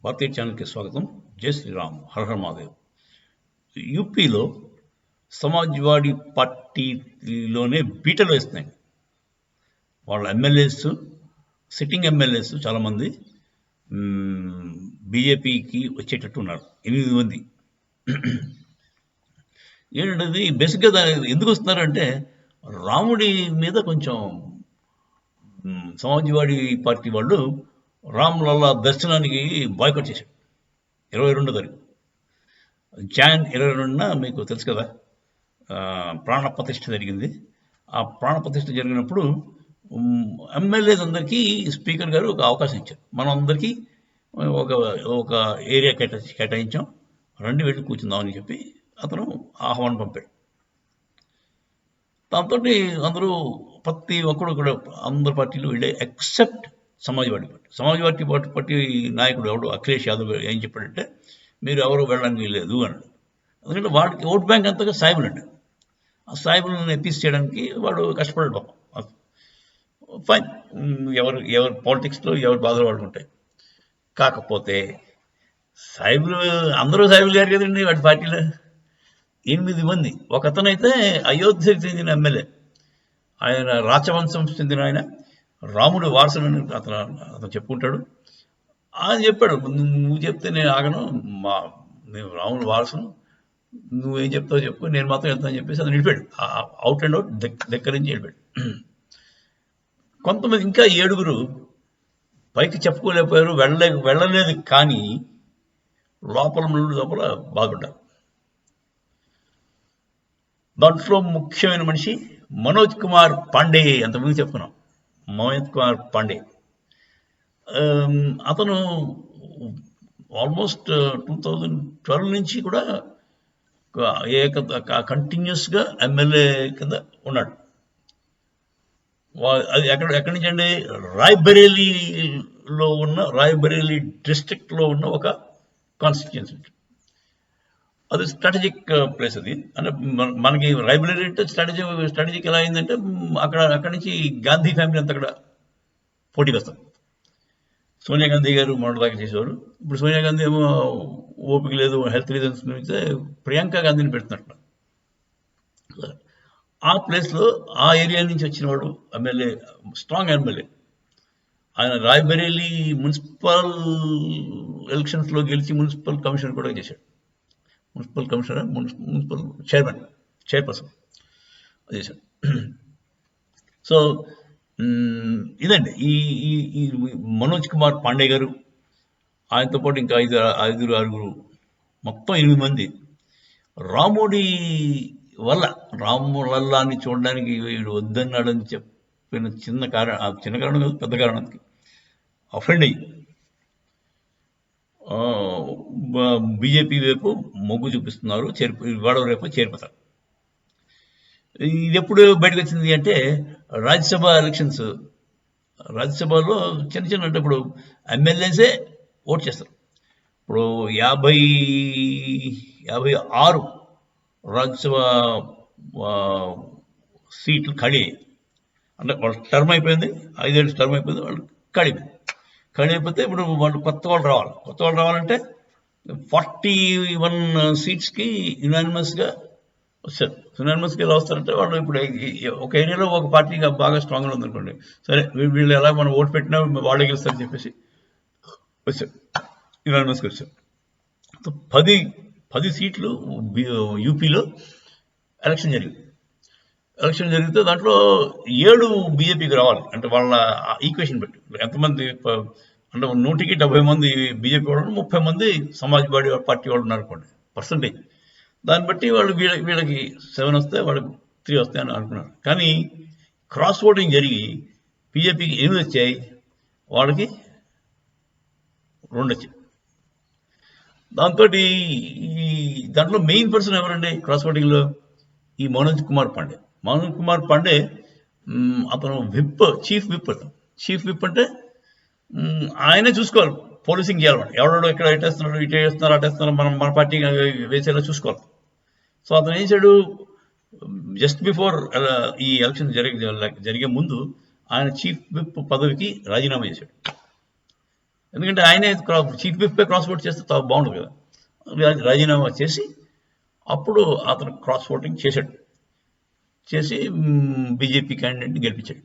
భారతీయ ఛానల్కి స్వాగతం. జై శ్రీరామ్, హర హర మహాదేవ్. యూపీలో సమాజ్వాడీ పార్టీలోనే బీటలు వేస్తున్నాయి. వాళ్ళ ఎమ్మెల్యేస్, సిట్టింగ్ ఎమ్మెల్యేస్ చాలామంది బీజేపీకి వచ్చేటట్టు ఉన్నారు. 8 మంది. ఏంటంటే బేసిక్గా ఎందుకు వస్తున్నారంటే రాముడి మీద కొంచెం సమాజ్వాడీ పార్టీ వాళ్ళు రామ్లల్లా దర్శనానికి బాయ్కట్ చేశారు. 22వ తారీఖు జాన్ 22న మీకు తెలుసు కదా, ప్రాణ ప్రతిష్ఠ జరిగింది. ఆ ప్రాణ ప్రతిష్ఠ జరిగినప్పుడు ఎమ్మెల్యేస్ అందరికీ స్పీకర్ గారు ఒక అవకాశం ఇచ్చారు. మనం అందరికీ ఒక ఏరియా కేటాయించాం, రండి వెళ్ళి కూర్చుందామని చెప్పి అతను ఆహ్వానం పంపాడు. దాంతో అందరూ ప్రతి ఒక్కడు కూడా అందరు పార్టీలు వెళ్ళే ఎక్సెప్ట్ సమాజ్వాడీ పార్టీ. సమాజ్వాడీ పార్టీ నాయకుడు ఎవడు అఖిలేష్ యాదవ్ ఏం చెప్పాడంటే మీరు ఎవరు వెళ్ళడానికి లేదు అన్నాడు. ఎందుకంటే వాడికి ఓట్ బ్యాంక్ అంతగా సాయిబులు అండి. ఆ సాయిబులను ఎప్పీస్ చేయడానికి వాడు కష్టపడాడు పాపం. ఫైన్, ఎవరు పాలిటిక్స్లో ఎవరు బాధలు వాడుకుంటాయి. కాకపోతే సాయిబులు అందరూ సాయిబులు గారు కదండి వాడి పార్టీలో. 8 మంది. ఒక అతనైతే అయోధ్యకు చెందిన ఎమ్మెల్యే, ఆయన రాచవంశం చెందిన ఆయన, రాముడు వారసుని అతను చెప్పుకుంటాడు. ఆయన చెప్పాడు, నువ్వు చెప్తే నేను ఆగను, నేను రాముడు వారసును, నువ్వేం చెప్తావు చెప్పు, నేను మాత్రం వెళ్తానని చెప్పేసి అతను వెళ్ళిపోయాడు. అవుట్ అండ్ అవుట్ దగ్గర నుంచి వెళ్ళిపోయాడు. కొంతమంది ఇంకా 7 పైకి చెప్పుకోలేకపోయారు, వెళ్ళలేదు. కానీ లోపల బాగుంటారు. దాంట్లో ముఖ్యమైన మనిషి మనోజ్ కుమార్ పాండే. అంతకుముందు చెప్పుకున్నాం, మనోజ్ కుమార్ పాండే. అతను ఆల్మోస్ట్ 2012 నుంచి కూడా కంటిన్యూస్గా ఎమ్మెల్యే కింద ఉన్నాడు. అది ఎక్కడి నుంచి అండి, రాయ్బరేలీ డిస్ట్రిక్ట్లో ఉన్న ఒక కాన్స్టిట్యుయెన్సీ. అది స్ట్రాటజిక్ ప్లేస్. అది అంటే మనకి రాయ్బరేలీ అంటే స్ట్రాటజిక్ ఎలా అయిందంటే అక్కడి నుంచి గాంధీ ఫ్యామిలీ అంతా అక్కడ పోటీకి వస్తారు. సోనియా గాంధీ గారు మొదటిదాకా చేసేవారు. ఇప్పుడు సోనియా గాంధీ ఏమో ఓపిక లేదు, హెల్త్ రీజన్స్ నుంచి ప్రియాంక గాంధీని పెడుతున్నట్టు. ఆ ప్లేస్లో ఆ ఏరియా నుంచి వచ్చిన వాడు ఎమ్మెల్యే, స్ట్రాంగ్ ఎమ్మెల్యే. ఆయన రాయ్బరేలీ మున్సిపల్ ఎలక్షన్స్లో గెలిచి మున్సిపల్ కమిషనర్ కూడా చేశాడు. మున్సిపల్ కమిషనర్, మున్సిపల్ చైర్పర్సన్ చేశాడు. సో ఇదండి ఈ మనోజ్ కుమార్ పాండే గారు. ఆయనతో పాటు ఇంకా 5-6 మొత్తం 8 మంది. రాముడి వల్ల, రాములల్లాని చూడడానికి వీడు వద్దన్నాడని చెప్పిన చిన్న కారణం కాదు, పెద్ద కారణానికి అఫెండ్ అయ్యి బీజేపీ వైపు మొగ్గు చూపిస్తున్నారు. ఇవాళ రేపు చేరిపోతారు. ఇది ఎప్పుడు బయటకు వచ్చింది అంటే రాజ్యసభ ఎలక్షన్స్. రాజ్యసభలో చిన్న అంటే ఇప్పుడు ఎమ్మెల్యేసే ఓట్ చేస్తారు. ఇప్పుడు 56 రాజ్యసభ సీట్లు ఖాళీ. అంటే వాళ్ళ టర్మ్ అయిపోయింది, 5 ఏళ్ళు టర్మ్ అయిపోయింది, వాళ్ళు ఖాళీ అయిపోతే ఇప్పుడు కొత్త వాళ్ళు రావాలంటే 41 సీట్స్కి యునానిమస్గా వస్తారు. యునానిమస్గా ఎలా వస్తారంటే వాళ్ళు ఇప్పుడు ఒక ఏరియాలో ఒక పార్టీ బాగా స్ట్రాంగ్గా ఉందనుకోండి, సరే వీళ్ళు ఎలా మనం ఓటు పెట్టినా వాళ్ళే గెలుస్తారని చెప్పేసి వచ్చారు, యునానిమస్గా వచ్చారు. 10 సీట్లు యూపీలో ఎలక్షన్ జరిగితే దాంట్లో 7 బీజేపీకి రావాలి. అంటే వాళ్ళ ఈక్వేషన్ బట్టి ఎంతమంది అంటే 100కి 70 మంది బీజేపీ వాళ్ళు, 30 మంది సమాజ్వాడీ పార్టీ వాళ్ళు ఉన్నారు అనుకోండి పర్సంటేజ్. దాన్ని బట్టి వాళ్ళు వీళ్ళకి 7 వస్తే వాళ్ళకి 3 వస్తాయని అనుకున్నారు. కానీ క్రాస్ ఓటింగ్ జరిగి బీజేపీకి 8 వచ్చాయి, వాళ్ళకి 2 వచ్చాయి. దాంట్లో మెయిన్ పర్సన్ ఎవరండి క్రాస్ ఓటింగ్లో? ఈ మనోజ్ కుమార్ పాండే. అతను చీఫ్ విప్ అంటే ఆయనే చూసుకోవాలి, పోలీసింగ్ చేయాలి. ఎవడో ఎక్కడ ఎట్టేస్తున్నాడు, ఇటు వేస్తున్నారు, అటేస్తున్నారు, మన పార్టీ వేసేలా చూసుకోవాలి. సో అతను ఏం చేశాడు, జస్ట్ బిఫోర్ ఈ ఎలక్షన్ జరిగే ముందు ఆయన చీఫ్ విప్ పదవికి రాజీనామా చేశాడు. ఎందుకంటే ఆయనే చీఫ్ విప్ క్రాస్ ఓట్ చేస్తే బాగుండదు కదా. రాజీనామా చేసి అప్పుడు అతను క్రాస్ ఓటింగ్ చేసి బీజేపీ క్యాండిడేట్ని గెలిపించాడు.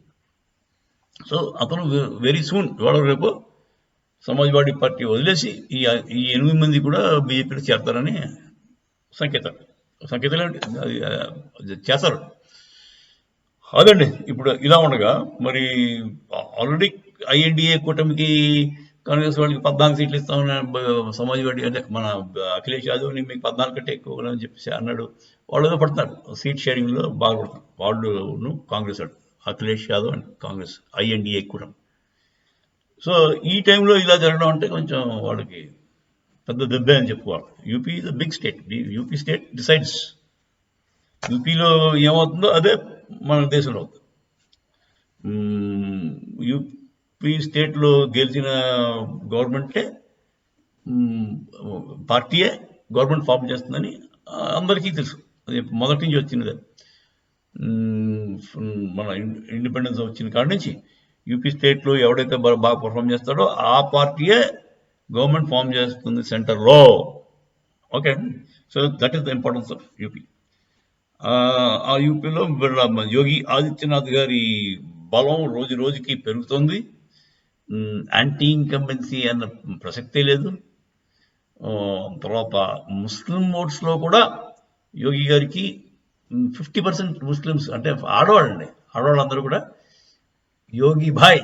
సో అతను వెరీ సూన్ ఇవాళ రేపు సమాజ్వాడీ పార్టీ వదిలేసి ఈ 8 మంది కూడా బీజేపీలో చేరతారని సంకేతాలు చేస్తారు. అదండి. ఇప్పుడు ఇలా ఉండగా మరి ఆల్రెడీ ఐఎన్డీఏ కూటమికి కాంగ్రెస్ వాళ్ళకి 14 సీట్లు ఇస్తామని సమాజ్వాడీ అంటే మన అఖిలేష్ యాదవ్ని మీకు 14 కంటే ఎక్కువ అని చెప్పేసి అన్నాడు. వాళ్ళు ఏదో పడుతున్నారు సీట్ షేరింగ్లో బాగా పడుతున్నారు వాళ్ళు కాంగ్రెస్ వాళ్ళు, అఖిలేష్ యాదవ్ అండ్ కాంగ్రెస్ ఐఎన్డీఏ కూటమి. సో ఈ టైంలో ఇలా జరగడం అంటే కొంచెం వాళ్ళకి పెద్ద దెబ్బే అని చెప్పుకోవాలి. UP is a big state. UP state decides. యూపీలో ఏమవుతుందో అదే మన దేశంలో అవుతుంది. యూపీ స్టేట్లో గెలిచిన గవర్నమెంటే పార్టీయే గవర్నమెంట్ ఫామ్ చేస్తుందని అందరికీ తెలుసు. అది మొదటి నుంచి వచ్చినదే. మన ఇండిపెండెన్స్ వచ్చిన కాడి నుంచి యూపీ స్టేట్లో ఎవడైతే బాగా పర్ఫామ్ చేస్తాడో ఆ పార్టీయే గవర్నమెంట్ ఫామ్ చేస్తుంది సెంటర్లో. Okay, so that is the importance of UP. ఆ యూపీలో యోగి ఆదిత్యనాథ్ గారి బలం రోజు రోజుకి పెరుగుతుంది. యాంటీ ఇన్కంబెన్సీ అన్న ప్రసక్తే లేదు. తర్వాత ముస్లిం ఓట్స్లో కూడా యోగి గారికి 50% ముస్లిమ్స్ అంటే ఆడవాళ్ళందరూ కూడా యోగి భాయ్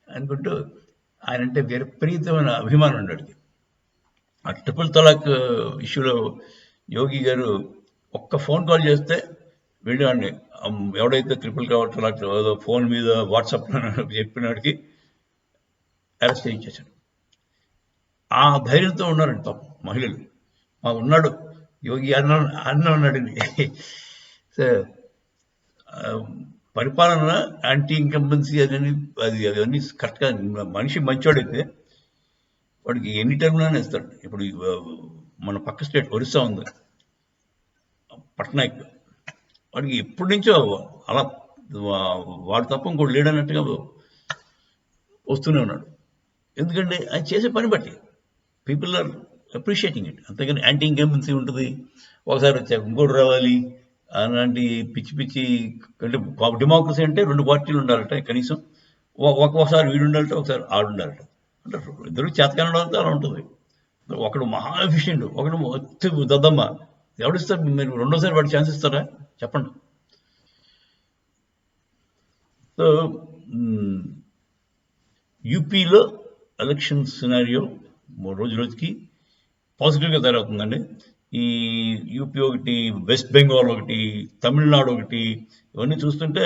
అనుకుంటూ ఆయన అంటే విపరీతమైన అభిమానం ఉండేది. ఆ ట్రిపుల్ తలాక్ ఇష్యూలో యోగి గారు ఒక్క ఫోన్ కాల్ చేస్తే వెళ్ళాడిని ఎవడైతే ట్రిపుల్ తలాక్ ఫోన్ మీద వాట్సాప్లో చెప్పినాడికి అరెస్ట్ చేయించేశాడు. ఆ ధైర్యంతో ఉన్నారండి పాపం మహిళలు. ఉన్నాడు యోగి అన్న ఉన్నాడండి. సో పరిపాలన యాంటీ ఇన్కంబెన్సీ అవన్నీ కరెక్ట్గా మనిషి మంచోడైతే వాడికి ఎన్ని టర్మ్లోనే ఇస్తాడు. ఇప్పుడు మన పక్క స్టేట్ ఒరిస్సా ఉంది, పట్నాయక్, వాడికి ఎప్పటి నుంచో అలా వాడు తప్ప ఇంకోటి లేడన్నట్టుగా వస్తూనే ఉన్నాడు. ఎందుకంటే ఆయన చేసే పని బట్టి పీపుల్ ఆర్ అప్రిషియేటింగ్ ఇట్. అంతేగాని యాంటీ ఇన్కంబెన్సీ ఉంటుంది, ఒకసారి వచ్చాక ఇంకోటి రావాలి అలాంటి పిచ్చి అంటే డెమోక్రసీ అంటే 2 పార్టీలు ఉండాలట కనీసం. ఒకసారి వీడు ఉండాలట, ఒకసారి ఆడు ఉండాలట. అంటే ఇద్దరు చేతకాని అలా ఉంటుంది. ఒకడు మహా ఎఫిషియెంట్, ఒకడు ఒత్తి దద్దమ్మ. ఎవడిస్తారు మీరు? రెండోసారి వాడు ఛాన్స్ ఇస్తారా చెప్పండి? సో యూపీలో ఎలక్షన్ సినారియో రోజు రోజుకి పాజిటివ్గా తయారవుతుందండి. ఈ యూపీ ఒకటి, వెస్ట్ బెంగాల్ ఒకటి, తమిళనాడు ఒకటి, ఇవన్నీ చూస్తుంటే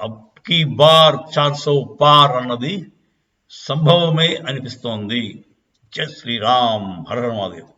అబ్కి బార్ 400 పార్ అన్నది సంభవమే అనిపిస్తోంది. జై శ్రీరామ్, హర హర మహాదేవ్.